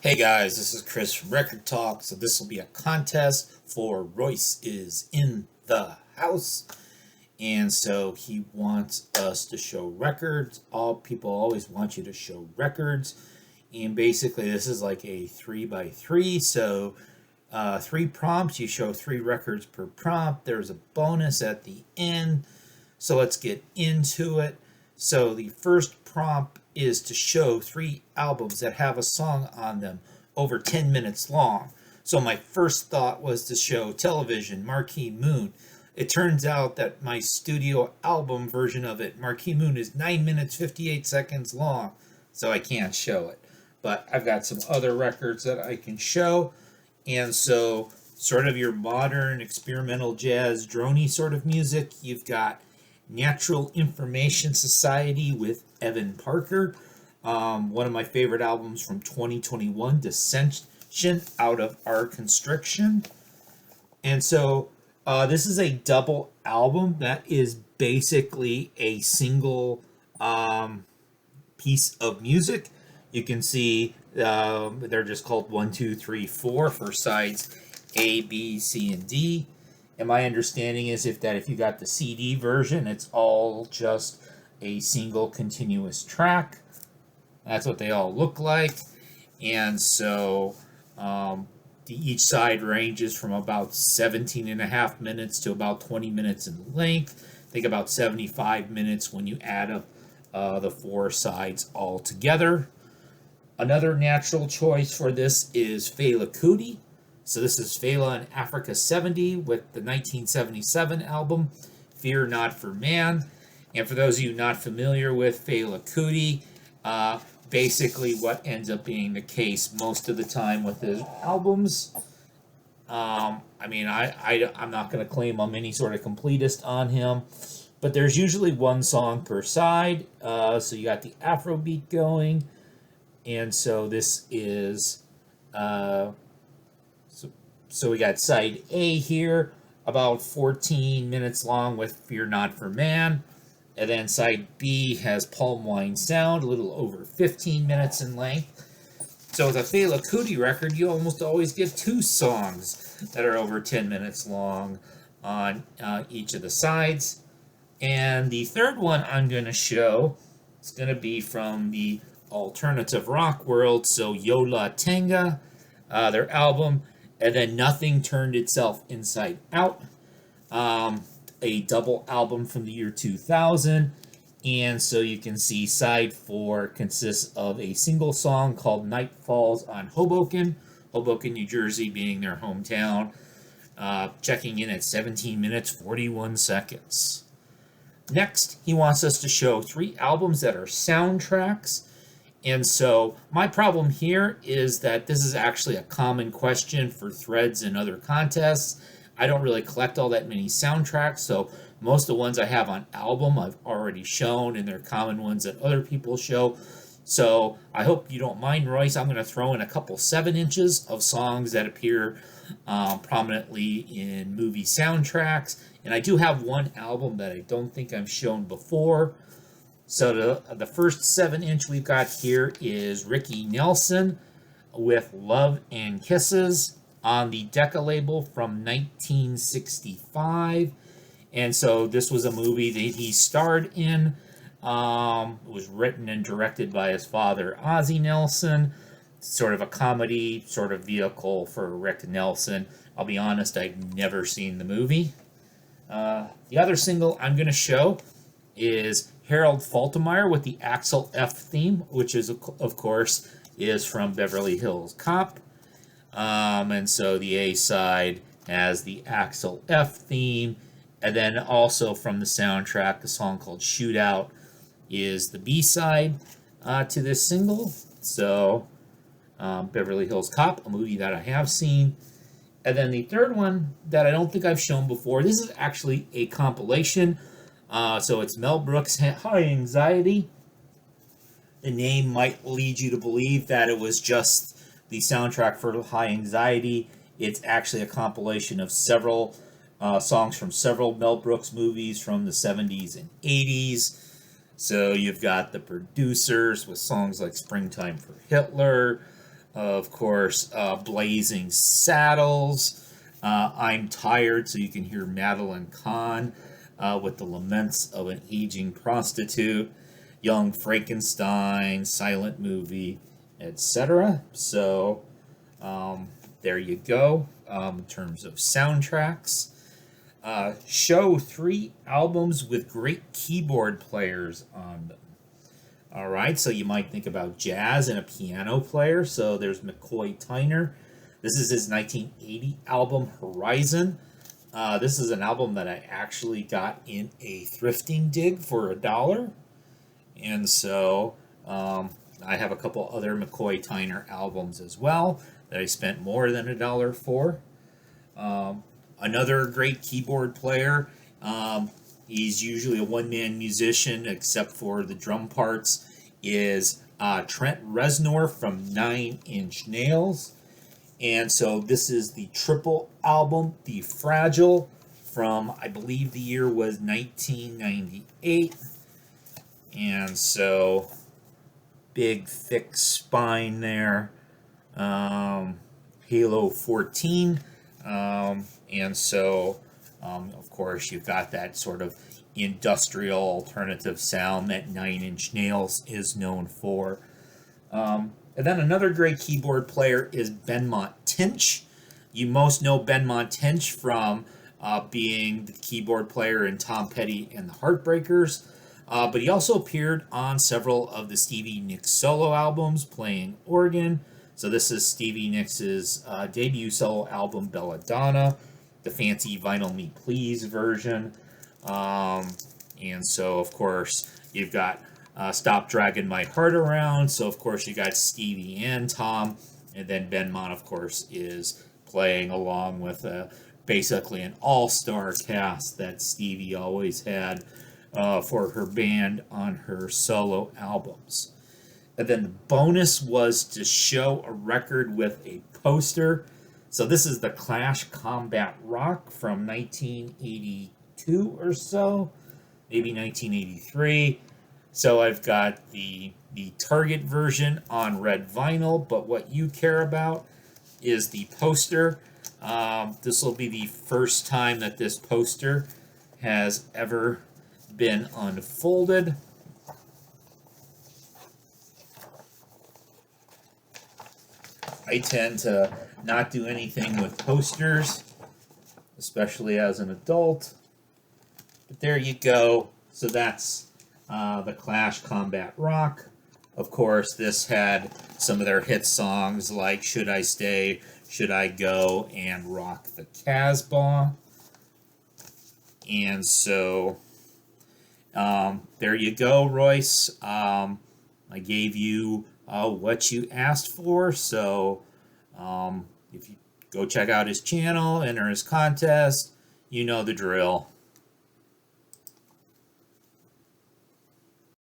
Hey guys, this is Chris from Rekkid Talk. So this will be a contest for Royce is in the house. And so he wants us to show records. All people always want you to show records. And basically this is like a 3x3. So three prompts, you show three records per prompt. There's a bonus at the end. So let's get into it. So the first prompt is to show three albums that have a song on them over 10 minutes long. So my first thought was to show Television, Marquee Moon. It turns out that my studio album version of it, Marquee Moon, is 9 minutes 58 seconds long. So I can't show it. But I've got some other records that I can show. And so sort of your modern experimental jazz droney sort of music, you've got Natural Information Society with Evan Parker. One of my favorite albums from 2021, Dissension Out of Our Constriction. And so this is a double album that is basically a single piece of music. You can see they're just called 1, 2, 3, 4 for sides A, B, C, and D. And my understanding is if you got the CD version, it's all just a single continuous track. That's what they all look like. And so each side ranges from about 17 and a half minutes to about 20 minutes in length. I think about 75 minutes when you add up the four sides all together. Another natural choice for this is Fela Kuti. So this is Fela in Africa 70 with the 1977 album, Fear Not for Man. And for those of you not familiar with Fela Kuti, basically what ends up being the case most of the time with his albums. I'm not going to claim I'm any sort of completist on him, but there's usually one song per side. So you got the Afrobeat going, and so this is... So we got side A here, about 14 minutes long with Fear Not for Man. And then side B has Palm Wine Sound, a little over 15 minutes in length. So with a Fela Kuti record, you almost always get two songs that are over 10 minutes long on each of the sides. And the third one I'm going to show is going to be from the alternative rock world. So Yola Tenga, their album, and then Nothing Turned Itself Inside Out, a double album from the year 2000. And so you can see side 4 consists of a single song called Night Falls on Hoboken, New Jersey being their hometown, checking in at 17 minutes 41 seconds. Next, he wants us to show three albums that are soundtracks. And so my problem here is that this is actually a common question for threads and other contests. I don't really collect all that many soundtracks, so most of the ones I have on album I've already shown, and they're common ones that other people show. So I hope you don't mind, Royce. I'm going to throw in a couple 7-inches of songs that appear prominently in movie soundtracks. And I do have one album that I don't think I've shown before. So the first 7-inch we've got here is Ricky Nelson with Love and Kisses on the Decca label from 1965. And so this was a movie that he starred in. It was written and directed by his father, Ozzie Nelson. Sort of a comedy sort of vehicle for Rick Nelson. I'll be honest, I've never seen the movie. The other single I'm going to show is Harold Faltermeyer with the Axel F theme, which is, of course, is from Beverly Hills Cop. And so the A side has the Axel F theme. And then also from the soundtrack, a song called Shootout is the B side to this single. So Beverly Hills Cop, a movie that I have seen. And then the third one that I don't think I've shown before, this is actually a compilation. So it's Mel Brooks' High Anxiety. The name might lead you to believe that it was just the soundtrack for High Anxiety. It's actually a compilation of several songs from several Mel Brooks movies from the 70s and 80s. So you've got the producers with songs like Springtime for Hitler, Of course, Blazing Saddles, I'm Tired, so you can hear Madeline Kahn with the laments of an aging prostitute, Young Frankenstein, Silent Movie, etc. So there you go. In terms of soundtracks, show 3 albums with great keyboard players on them. All right, so you might think about jazz and a piano player. So there's McCoy Tyner. This is his 1980 album Horizon. This is an album that I actually got in a thrifting dig for $1. And so I have a couple other McCoy Tyner albums as well that I spent more than $1 for. Another great keyboard player. He's usually a one-man musician, except for the drum parts, is Trent Reznor from 9 Inch Nails. And so this is the triple album, The Fragile, from, I believe the year was 1998. And so, big, thick spine there. Halo 14. And so, of course, you've got that sort of industrial alternative sound that 9 Inch Nails is known for. And then another great keyboard player is Benmont Tench. You most know Benmont Tench from being the keyboard player in Tom Petty and the Heartbreakers. But he also appeared on several of the Stevie Nicks solo albums playing organ. So this is Stevie Nicks' debut solo album, Belladonna, the fancy Vinyl Me Please version. And so, of course, you've got Stop Dragging My Heart Around. So, of course, you got Stevie and Tom. And then Benmont, of course, is playing along with basically an all-star cast that Stevie always had for her band on her solo albums. And then the bonus was to show a record with a poster. So this is the Clash Combat Rock from 1982 or so, maybe 1983. So I've got the Target version on red vinyl, but what you care about is the poster. This will be the first time that this poster has ever been unfolded. I tend to not do anything with posters, especially as an adult. But there you go. So that's the Clash Combat Rock. Of course, this had some of their hit songs like Should I Stay, Should I Go, and Rock the Casbah. And so there you go, Royce. I gave you what you asked for. So if you go check out his channel, enter his contest, you know the drill.